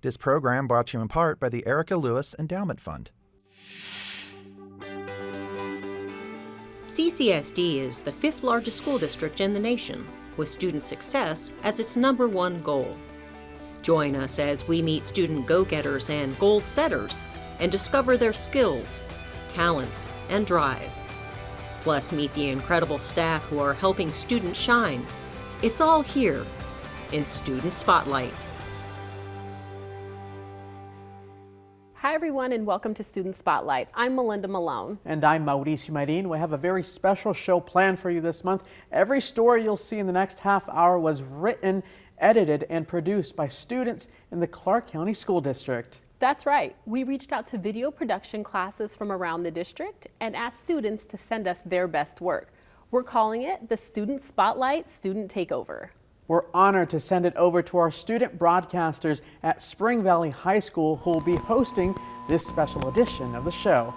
This program brought to you in part by the Erica Lewis Endowment Fund. CCSD is the 5th largest school district in the nation, with student success as its #1 goal. Join us as we meet student go-getters and goal setters and discover their skills, talents, and drive. Plus, meet the incredible staff who are helping students shine. It's all here in Student Spotlight. Hi everyone and welcome to Student Spotlight. I'm Melinda Malone. And I'm Mauricio Marin. We have a very special show planned for you this month. Every story you'll see in the next half hour was written, edited, and produced by students in the Clark County School District. That's right. We reached out to video production classes from around the district and asked students to send us their best work. We're calling it the Student Spotlight Student Takeover. We're honored to send it over to our student broadcasters at Spring Valley High School who will be hosting this special edition of the show.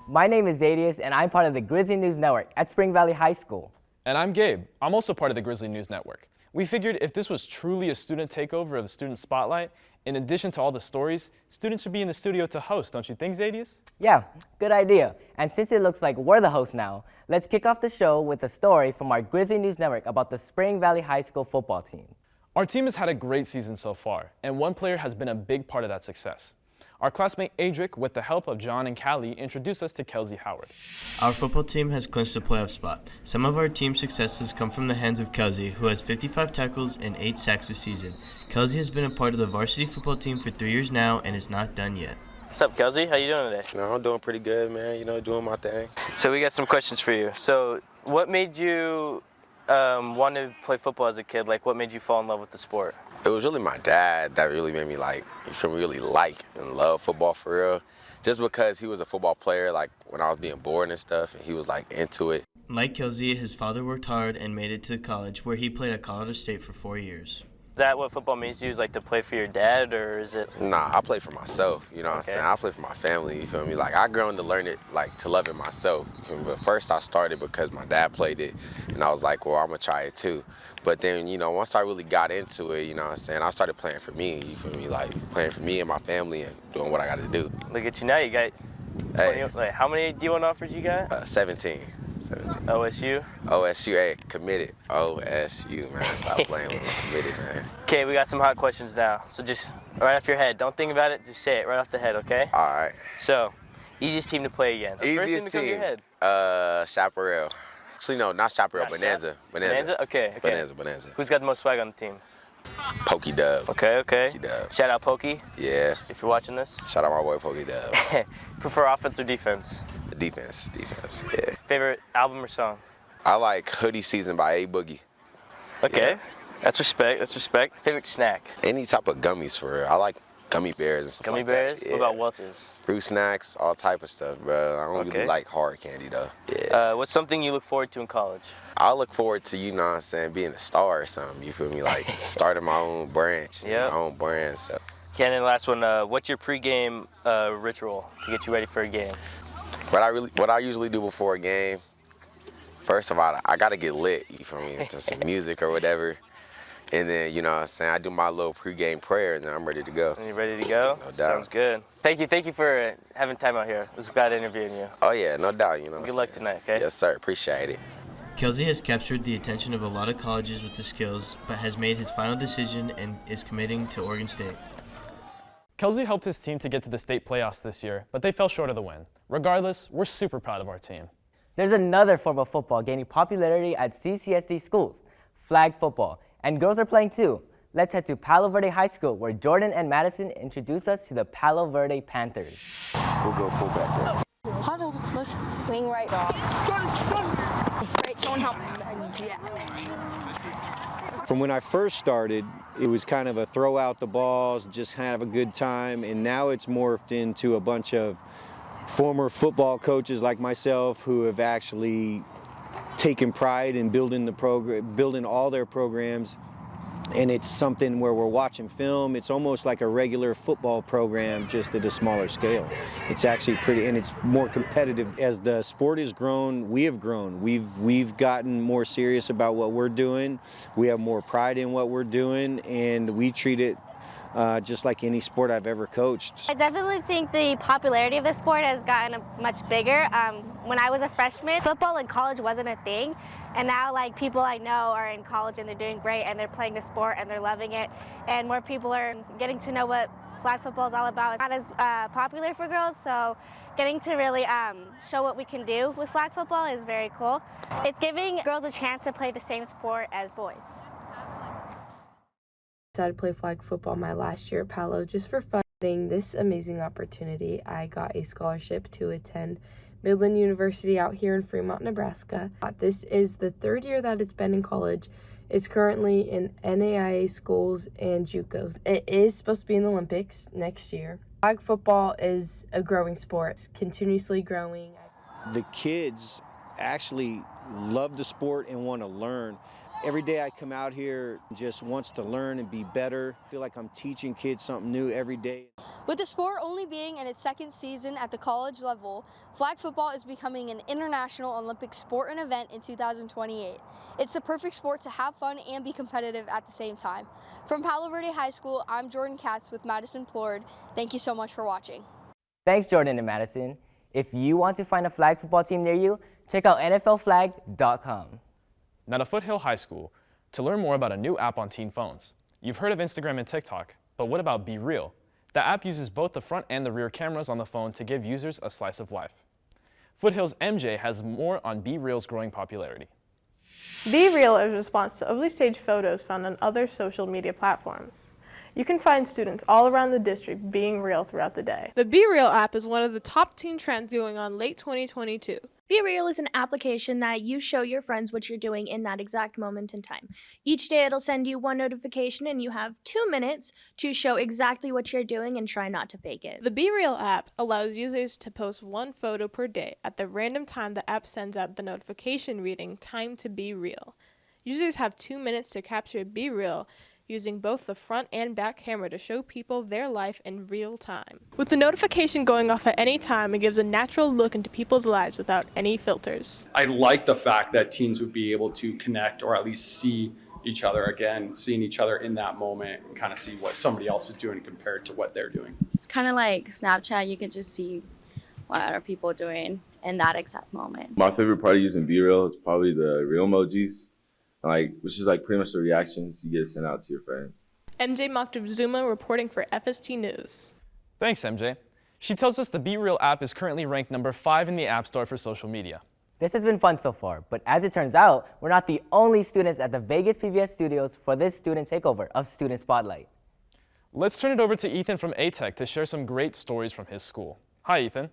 My name is Zadius and I'm part of the Grizzly News Network at Spring Valley High School. And I'm Gabe. I'm also part of the Grizzly News Network. We figured if this was truly a student takeover of the Student Spotlight, in addition to all the stories, students should be in the studio to host, don't you think, Zadius? Yeah, good idea. And since it looks like we're the host now, let's kick off the show with a story from our Grizzly News Network about the Spring Valley High School football team. Our team has had a great season so far, and one player has been a big part of that success. Our classmate Adric, with the help of John and Callie, introduced us to Kelsey Howard. Our football team has clinched a playoff spot. Some of our team's successes come from the hands of Kelsey, who has 55 tackles and 8 sacks this season. Kelsey has been a part of the varsity football team for 3 years now and is not done yet. What's up, Kelsey? How you doing today? No, I'm doing pretty good, man. Doing my thing. So we got some questions for you. So what made you want to play football as a kid? Like, what made you fall in love with the sport? It was really my dad that really made me really like and love football for real. Just because he was a football player, like when I was being bored and stuff, and he was like into it. Like Kelsey, his father worked hard and made it to college, where he played at Colorado State for 4 years. Is that what football means to you, is like to play for your dad, or is it? Nah, I play for myself, you know what I'm saying? I play for my family, you feel me? Like, I grown to learn it, like, to love it myself, you feel me? But first I started because my dad played it, and I was like, well, I'm gonna try it too. But then, once I really got into it, you know what I'm saying, I started playing for me, you feel me? Like, playing for me and my family and doing what I gotta do. Look at you now, you got 20, like, how many D1 offers you got? 17. OSU? OSU, hey, committed. OSU, man. Stop playing with me. Committed, man. Okay, we got some hot questions now. So just right off your head. Don't think about it. Just say it right off the head, okay? All right. So, easiest team to play against. Easiest First thing to come to your head. Chaparral. Actually, no, not Chaparral. Bonanza. Bonanza? Okay. Bonanza. Who's got the most swag on the team? Pokey Dub. Okay. Pokey Dub. Shout out Pokey. Yeah. If you're watching this. Shout out my boy Pokey Dub. Prefer offense or defense? Defense, yeah. Favorite album or song? I like Hoodie Season by A Boogie. Okay, yeah. That's respect. Favorite snack? Any type of gummies for real. I like gummy bears and stuff Gummy like bears? that. Yeah. What about Welch's? Fruit snacks, all type of stuff, bro. I don't really like hard candy though. Yeah. What's something you look forward to in college? I look forward to, being a star or something, you feel me? Like starting my own branch, my own brand, so. Okay, and then last one, what's your pregame ritual to get you ready for a game? What I usually do before a game, first of all, I gotta get lit, you feel me, into some music or whatever. And then, I do my little pregame prayer and then I'm ready to go. And you ready to go? No doubt. Sounds good. Thank you for having time out here. It was glad interviewing you. Oh yeah, no doubt, Good luck tonight, okay? Yes sir, appreciate it. Kelsey has captured the attention of a lot of colleges with his skills, but has made his final decision and is committing to Oregon State. Kelsey helped his team to get to the state playoffs this year, but they fell short of the win. Regardless, we're super proud of our team. There's another form of football gaining popularity at CCSD schools, flag football, and girls are playing too. Let's head to Palo Verde High School where Jordan and Madison introduce us to the Palo Verde Panthers. We'll go fullback. Huddle, let's wing right. Great, don't help. From when I first started, it was kind of a throw out the balls, just have a good time, and now it's morphed into a bunch of former football coaches like myself who have actually taken pride in building all their programs, and it's something where we're watching film. It's almost like a regular football program, just at a smaller scale. It's actually pretty, and it's more competitive. As the sport has grown, we have grown. We've gotten more serious about what we're doing. We have more pride in what we're doing, and we treat it just like any sport I've ever coached. I definitely think the popularity of the sport has gotten much bigger. When I was a freshman, football in college wasn't a thing, and now like people I know are in college and they're doing great and they're playing the sport and they're loving it, and more people are getting to know what flag football is all about. It's not as popular for girls, so getting to really show what we can do with flag football is very cool. It's giving girls a chance to play the same sport as boys. I decided to play flag football my last year at Palo just for fun. Getting this amazing opportunity, I got a scholarship to attend Midland University out here in Fremont, Nebraska. This is the third year that it's been in college. It's currently in NAIA schools and JUCOs. It is supposed to be in the Olympics next year. Flag football is a growing sport. It's continuously growing. The kids actually love the sport and want to learn. Every day I come out here just wants to learn and be better. I feel like I'm teaching kids something new every day. With the sport only being in its second season at the college level, flag football is becoming an international Olympic sport and event in 2028. It's the perfect sport to have fun and be competitive at the same time. From Palo Verde High School, I'm Jordan Katz with Madison Plord. Thank you so much for watching. Thanks, Jordan and Madison. If you want to find a flag football team near you, check out NFLflag.com. Now to Foothill High School, to learn more about a new app on teen phones. You've heard of Instagram and TikTok, but what about Be Real? The app uses both the front and the rear cameras on the phone to give users a slice of life. Foothill's MJ has more on Be Real's growing popularity. Be Real is a response to overly staged photos found on other social media platforms. You can find students all around the district being real throughout the day. The Be Real app is one of the top teen trends going on late 2022. Be Real is an application that you show your friends what you're doing in that exact moment in time. Each day it'll send you one notification and you have 2 minutes to show exactly what you're doing and try not to fake it. The Be Real app allows users to post one photo per day. At the random time the app sends out the notification reading "Time to Be Real." Users have 2 minutes to capture Be Real using both the front and back camera to show people their life in real time. With the notification going off at any time, it gives a natural look into people's lives without any filters. I like the fact that teens would be able to connect or at least see each other again, seeing each other in that moment and kind of see what somebody else is doing compared to what they're doing. It's kind of like Snapchat. You can just see what other people are doing in that exact moment. My favorite part of using BeReal is probably the real emojis. Which is pretty much the reactions you get sent out to your friends. MJ Moctezuma reporting for FST News. Thanks, MJ. She tells us the Be Real app is currently ranked number 5 in the App Store for social media. This has been fun so far, but as it turns out, we're not the only students at the Vegas PBS studios for this student takeover of Student Spotlight. Let's turn it over to Ethan from A-Tech to share some great stories from his school. Hi, Ethan.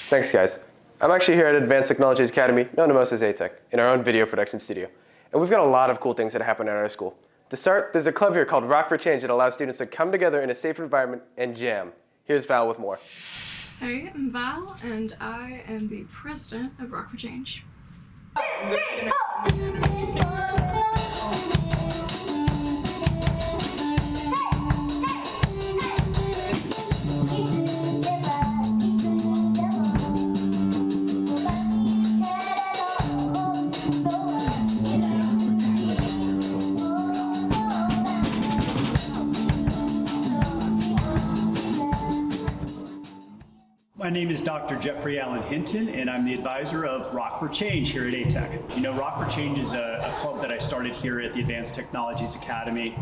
Thanks, guys. I'm actually here at Advanced Technologies Academy, known to most as A-Tech, in our own video production studio. And we've got a lot of cool things that happen at our school. To start, there's a club here called Rock for Change that allows students to come together in a safe environment and jam. Here's Val with more. Hey, I'm Val, and I am the president of Rock for Change. My name is Dr. Jeffrey Allen Hinton, and I'm the advisor of Rock for Change here at A-Tech. You know, Rock for Change is a club that I started here at the Advanced Technologies Academy.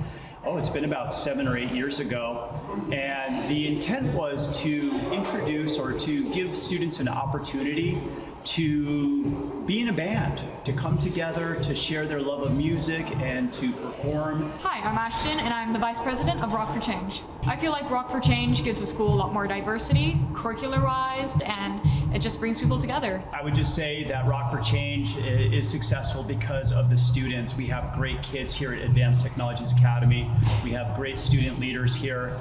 It's been about 7 or 8 years ago. And the intent was to introduce or to give students an opportunity to be in a band, to come together, to share their love of music, and to perform. Hi, I'm Ashton, and I'm the vice president of Rock for Change. I feel like Rock for Change gives the school a lot more diversity, curricular-wise, and it just brings people together. I would just say that Rock for Change is successful because of the students. We have great kids here at Advanced Technologies Academy. We have great student leaders here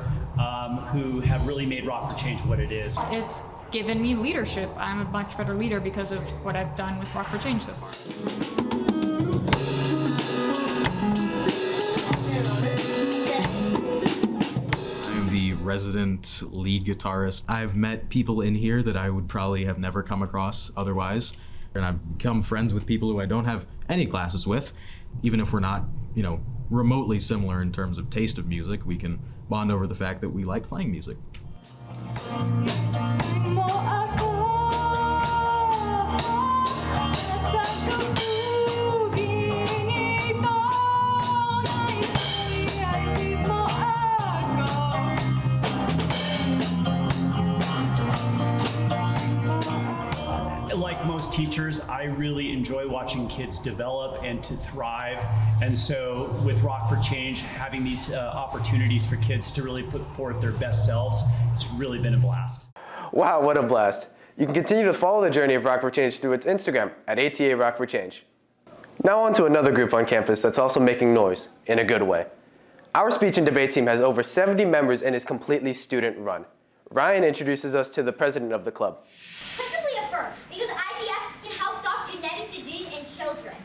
who have really made Rock for Change what it is. It's given me leadership. I'm a much better leader because of what I've done with Rock for Change so far. I'm the resident lead guitarist. I've met people in here that I would probably have never come across otherwise. And I've become friends with people who I don't have any classes with, even if we're not, remotely similar in terms of taste of music, we can bond over the fact that we like playing music. Like most teachers, I really enjoy watching kids develop and to thrive. And so with Rock for Change, having these opportunities for kids to really put forth their best selves, it's really been a blast. Wow, what a blast. You can continue to follow the journey of Rock for Change through its Instagram at ATA Rock for Change. Now on to another group on campus that's also making noise in a good way. Our speech and debate team has over 70 members and is completely student run. Ryan introduces us to the president of the club. Principally affirm, because IVF can help stop genetic disease in children.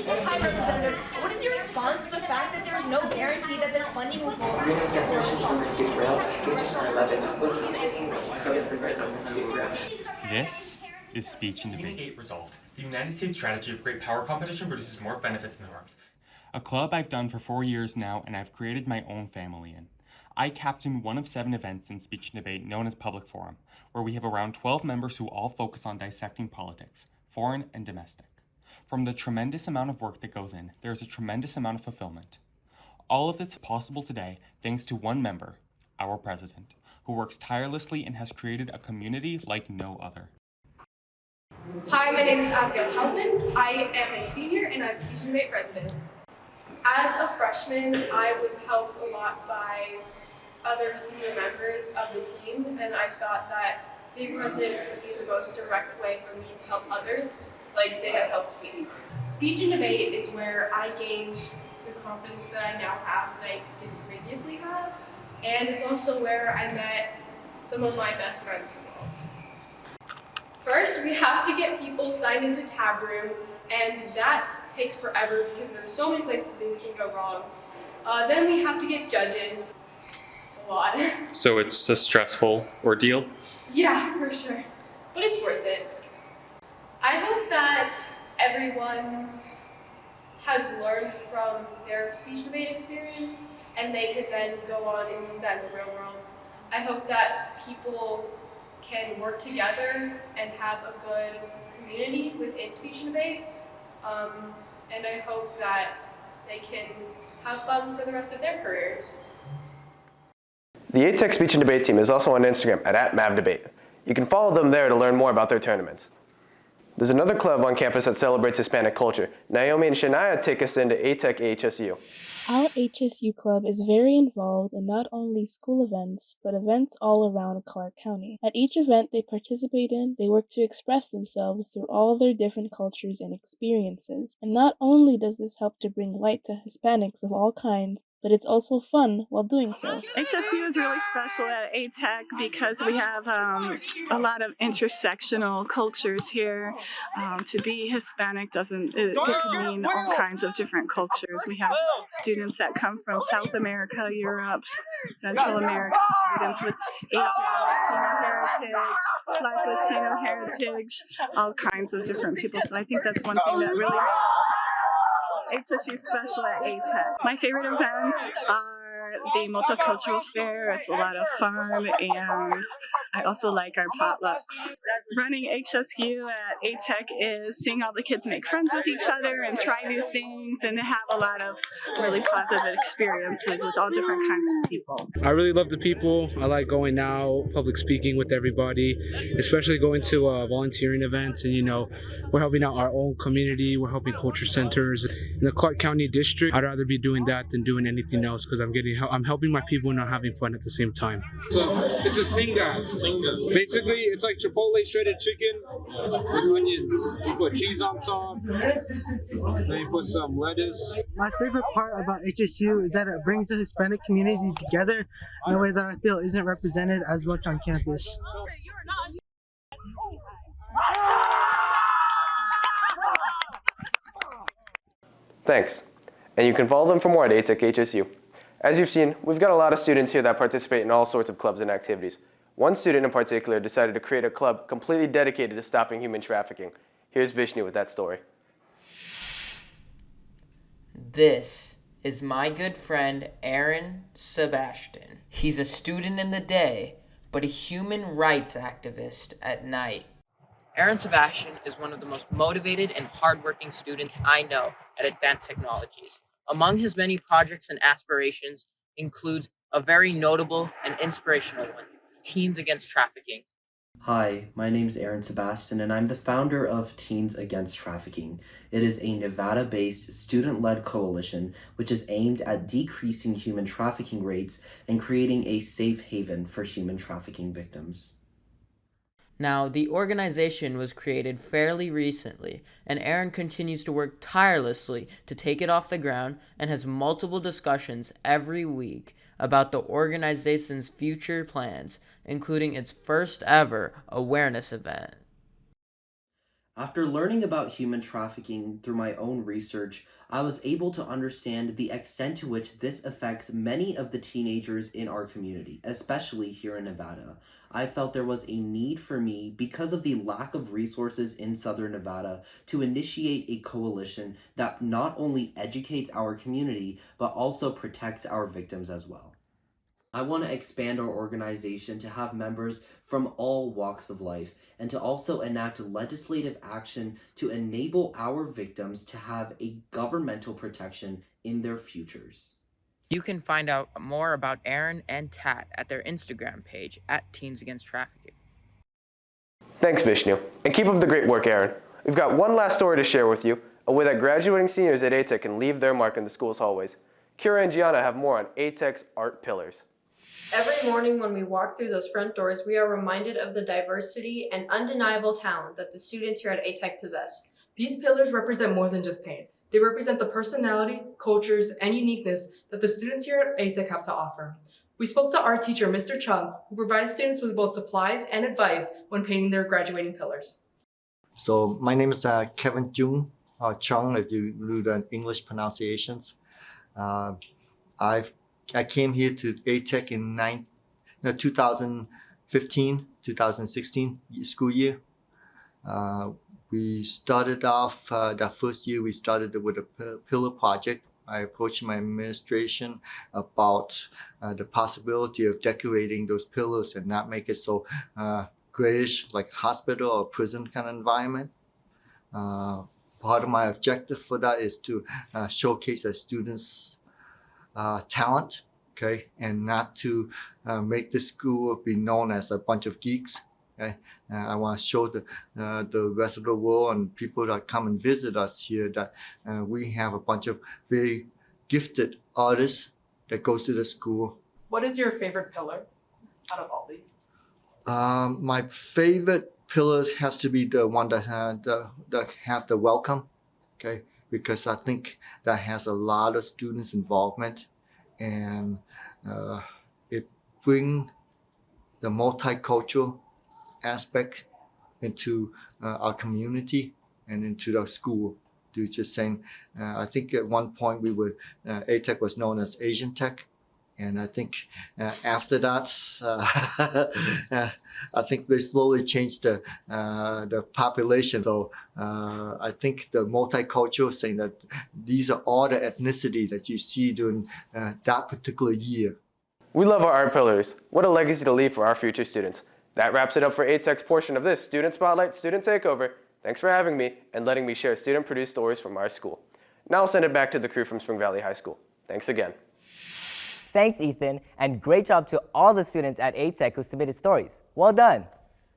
Hi, Representative. What is your response to the fact that there's no guarantee that this funding will go? My name is Gus Merchants from Speaking Rails, HSR11, with the amazing great number Speaking Rails. This is Speech and Debate. Resolved. The United States strategy of great power competition produces more benefits than harms. A club I've done for 4 years now and I've created my own family in. I captain one of 7 events in Speech and Debate known as Public Forum, where we have around 12 members who all focus on dissecting politics, foreign and domestic. From the tremendous amount of work that goes in, there's a tremendous amount of fulfillment. All of this is possible today thanks to one member, our president, who works tirelessly and has created a community like no other. Hi, my name is Abigail Halpin. I am a senior and I'm Speech and Debate president. As a freshman, I was helped a lot by other senior members of the team, and I thought that being president would be the most direct way for me to help others, like they have helped me. Speech and debate is where I gained the confidence that I now have that I didn't previously have, and it's also where I met some of my best friends in the world. First, we have to get people signed into Tab Room, and that takes forever because there's so many places things can go wrong. Then we have to get judges. It's a lot. So it's a stressful ordeal? Yeah, for sure. But it's worth it. I hope that everyone has learned from their speech debate experience and they can then go on and use that in the real world. I hope that people can work together and have a good community within speech and debate. And I hope that they can have fun for the rest of their careers. The ATEC Speech and Debate team is also on Instagram at @MavDebate. You can follow them there to learn more about their tournaments. There's another club on campus that celebrates Hispanic culture. Naomi and Shania take us into ATEC AHSU. Our HSU club is very involved in not only school events, but events all around Clark County. At each event they participate in, they work to express themselves through all their different cultures and experiences. And not only does this help to bring light to Hispanics of all kinds, but it's also fun while doing so. HSU is really special at ATEC because we have a lot of intersectional cultures here. To be Hispanic it could mean all kinds of different cultures. We have students that come from South America, Europe, Central America, students with Asian Latino heritage, Black Latino heritage, all kinds of different people. So I think that's one thing that really makes HSU special at ATEC. My favorite events are the multicultural fair. It's a lot of fun, and I also like our potlucks. Running HSU at ATEC is seeing all the kids make friends with each other and try new things and have a lot of really positive experiences with all different kinds of people. I really love the people. I like going out, public speaking with everybody, especially going to volunteering events, and we're helping out our own community. We're helping culture centers in the Clark County district. I'd rather be doing that than doing anything else because I'm helping my people and I'm having fun at the same time. So this is tinga. Basically, it's like Chipotle shredded chicken with onions. You put cheese on top, then you put some lettuce. My favorite part about HSU is that it brings the Hispanic community together in a way that I feel isn't represented as much on campus. Thanks. And you can follow them for more at ATEC HSU. As you've seen, we've got a lot of students here that participate in all sorts of clubs and activities. One student in particular decided to create a club completely dedicated to stopping human trafficking. Here's Vishnu with that story. This is my good friend Aaron Sebastian. He's a student in the day, but a human rights activist at night. Aaron Sebastian is one of the most motivated and hardworking students I know at Advanced Technologies. Among his many projects and aspirations includes a very notable and inspirational one, Teens Against Trafficking. Hi, my name is Aaron Sebastian, and I'm the founder of Teens Against Trafficking. It is a Nevada-based student-led coalition which is aimed at decreasing human trafficking rates and creating a safe haven for human trafficking victims. Now, the organization was created fairly recently, and Aaron continues to work tirelessly to take it off the ground and has multiple discussions every week about the organization's future plans, including its first ever awareness event. After learning about human trafficking through my own research, I was able to understand the extent to which this affects many of the teenagers in our community, especially here in Nevada. I felt there was a need for me, because of the lack of resources in Southern Nevada, to initiate a coalition that not only educates our community, but also protects our victims as well. I want to expand our organization to have members from all walks of life and to also enact legislative action to enable our victims to have a governmental protection in their futures. You can find out more about Aaron and Tat at their Instagram page at Teens Against Trafficking. Thanks, Vishnu. And keep up the great work, Aaron. We've got one last story to share with you, a way that graduating seniors at ATEC can leave their mark in the school's hallways. Kira and Gianna have more on ATEC's art pillars. Every morning when we walk through those front doors, we are reminded of the diversity and undeniable talent that the students here at ATEC possess. These pillars represent more than just paint. They represent the personality, cultures, and uniqueness that the students here at ATEC have to offer. We spoke to our teacher, Mr. Chung, who provides students with both supplies and advice when painting their graduating pillars. So my name is Kevin Jung Chung, if you do the English pronunciations. I came here to ATEC in 2015, 2016 school year. We started off that first year. We started with a pillar project. I approached my administration about the possibility of decorating those pillars and not make it so grayish, like hospital or prison kind of environment. Part of my objective for that is to showcase the students' talent, okay, and not to make the school be known as a bunch of geeks. Okay, I want to show the rest of the world and people that come and visit us here that we have a bunch of very gifted artists that goes to the school. What is your favorite pillar out of all these? My favorite pillars has to be the one that have the welcome, okay, because I think that has a lot of students' involvement, and it brings the multicultural aspect into our community and into the school. To just saying, I think at one point ATEC was known as Asian Tech, and I think after that, I think they slowly changed the population. So I think the multicultural, saying that these are all the ethnicity that you see during that particular year. We love our art pillars. What a legacy to leave for our future students. That wraps it up for ATEC's portion of this Student Spotlight, Student Takeover. Thanks for having me and letting me share student-produced stories from our school. Now I'll send it back to the crew from Spring Valley High School. Thanks again. Thanks, Ethan, and great job to all the students at ATEC who submitted stories. Well done.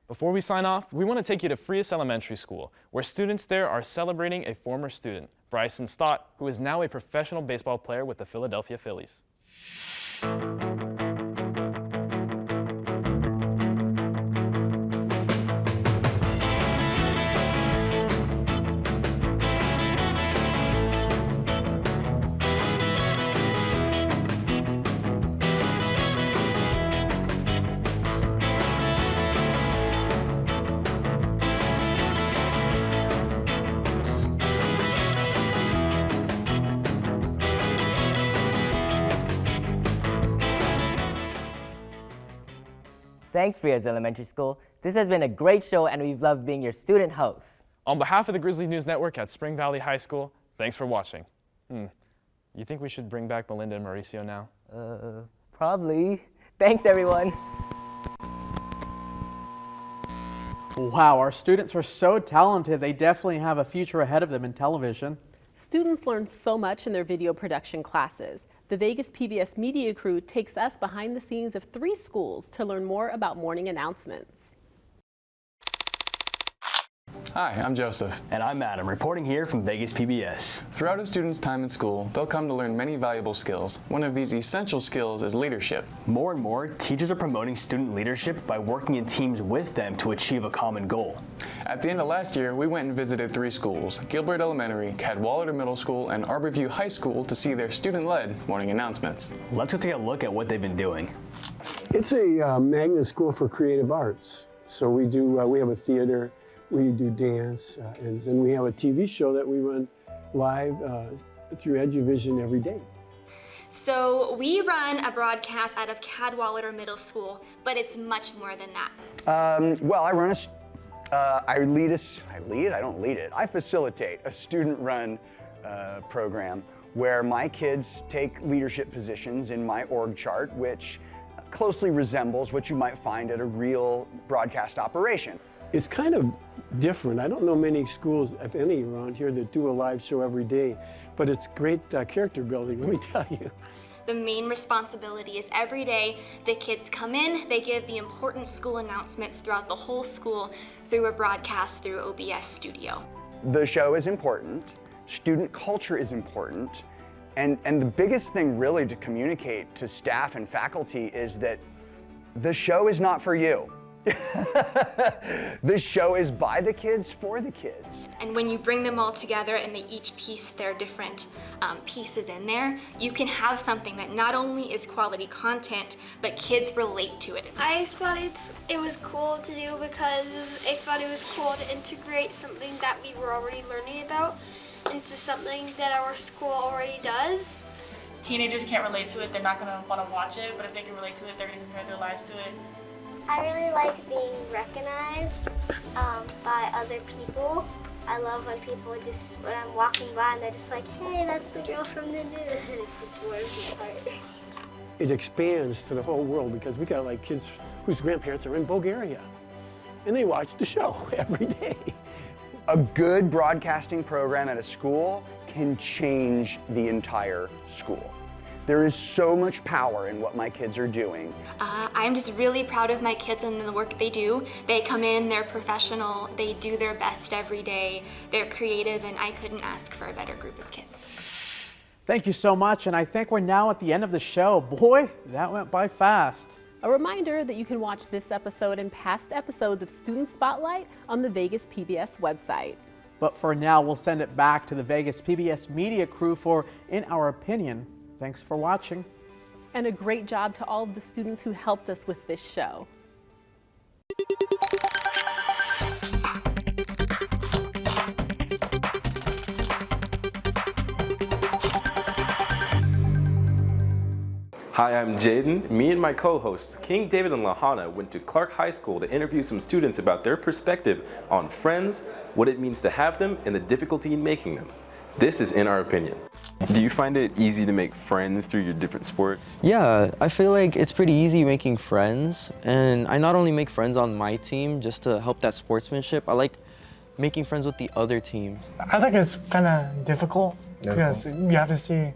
Before we sign off, we want to take you to Frias Elementary School, where students there are celebrating a former student, Bryson Stott, who is now a professional baseball player with the Philadelphia Phillies. Thanks, Frias Elementary School. This has been a great show, and we've loved being your student host. On behalf of the Grizzly News Network at Spring Valley High School, thanks for watching. You think we should bring back Melinda and Mauricio now? Probably. Thanks, everyone. Wow, our students are so talented. They definitely have a future ahead of them in television. Students learn so much in their video production classes. The Vegas PBS media crew takes us behind the scenes of 3 schools to learn more about morning announcements. Hi, I'm Joseph. And I'm Adam, reporting here from Vegas PBS. Throughout a student's time in school, they'll come to learn many valuable skills. One of these essential skills is leadership. More and more, teachers are promoting student leadership by working in teams with them to achieve a common goal. At the end of last year, we went and visited 3 schools, Gilbert Elementary, Cadwallader Middle School, and Arborview High School to see their student-led morning announcements. Let's go take a look at what they've been doing. It's a magnet school for creative arts. So we have a theater, we do dance, and then we have a TV show that we run live through EduVision every day. So we run a broadcast out of Cadwallader Middle School, but it's much more than that. Well, I facilitate a student-run program where my kids take leadership positions in my org chart, which closely resembles what you might find at a real broadcast operation. It's kind of different. I don't know many schools, if any, around here that do a live show every day, but it's great character building, let me tell you. The main responsibility is every day the kids come in, they give the important school announcements throughout the whole school through a broadcast through OBS Studio. The show is important, student culture is important, and the biggest thing really to communicate to staff and faculty is that the show is not for you. The show is by the kids, for the kids. And when you bring them all together and they each piece their different pieces in there, you can have something that not only is quality content, but kids relate to it. I thought it was cool to do because I thought it was cool to integrate something that we were already learning about into something that our school already does. Teenagers can't relate to it, they're not going to want to watch it, but if they can relate to it, they're going to compare their lives to it. I really like being recognized by other people. I love when when I'm walking by and they're just like, hey, that's the girl from the news, and it just warms my heart. It expands to the whole world because we got like kids whose grandparents are in Bulgaria, and they watch the show every day. A good broadcasting program at a school can change the entire school. There is so much power in what my kids are doing. I'm just really proud of my kids and the work they do. They come in, they're professional, they do their best every day, they're creative, and I couldn't ask for a better group of kids. Thank you so much, and I think we're now at the end of the show. Boy, that went by fast. A reminder that you can watch this episode and past episodes of Student Spotlight on the Vegas PBS website. But for now, we'll send it back to the Vegas PBS media crew for In Our Opinion. Thanks for watching. And a great job to all of the students who helped us with this show. Hi, I'm Jaden. Me and my co-hosts, King David and Lahana, went to Clark High School to interview some students about their perspective on friends, what it means to have them, and the difficulty in making them. This is In Our Opinion. Do you find it easy to make friends through your different sports? Yeah, I feel like it's pretty easy making friends, and I not only make friends on my team just to help that sportsmanship, I like making friends with the other teams. I think it's kind of difficult because you have to see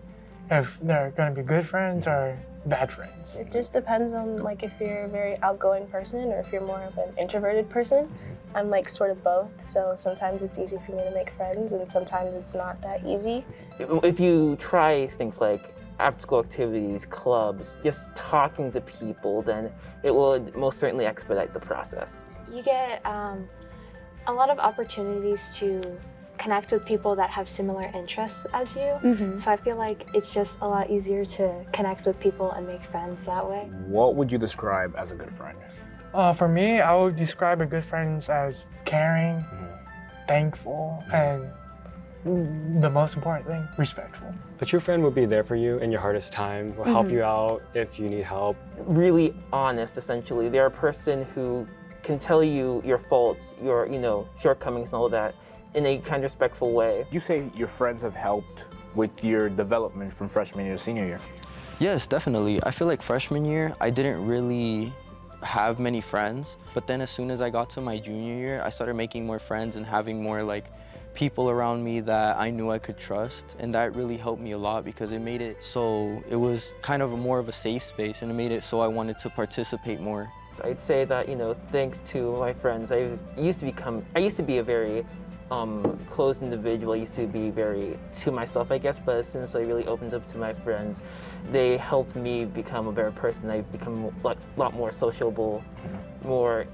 if they're going to be good friends or bad friends. It just depends on like if you're a very outgoing person or if you're more of an introverted person. I'm like sort of both, so sometimes it's easy for me to make friends and sometimes it's not that easy. If you try things like after-school activities, clubs, just talking to people, then it will most certainly expedite the process. You get a lot of opportunities to connect with people that have similar interests as you. So I feel like it's just a lot easier to connect with people and make friends that way. What would you describe as a good friend? For me, I would describe a good friend as caring, thankful, and the most important thing, respectful. A true friend will be there for you in your hardest time, will help you out if you need help. Really honest, essentially. They're a person who can tell you your faults, your shortcomings and all that in a kind, respectful way. You say your friends have helped with your development from freshman year to senior year? Yes, definitely. I feel like freshman year, I didn't really have many friends, but then as soon as I got to my junior year, I started making more friends and having more like people around me that I knew I could trust, and that really helped me a lot because it made it so it was kind of more of a safe space, and it made it so I wanted to participate more. I'd say that, thanks to my friends, I used to be a very closed individual. I used to be very to myself, I guess, but since I really opened up to my friends, they helped me become a better person. I've become a lot more sociable, more,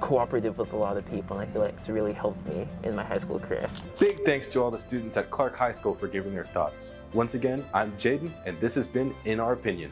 cooperative with a lot of people, and I feel like it's really helped me in my high school career. Big thanks to all the students at Clark High School for giving their thoughts. Once again, I'm Jaden, and this has been In Our Opinion.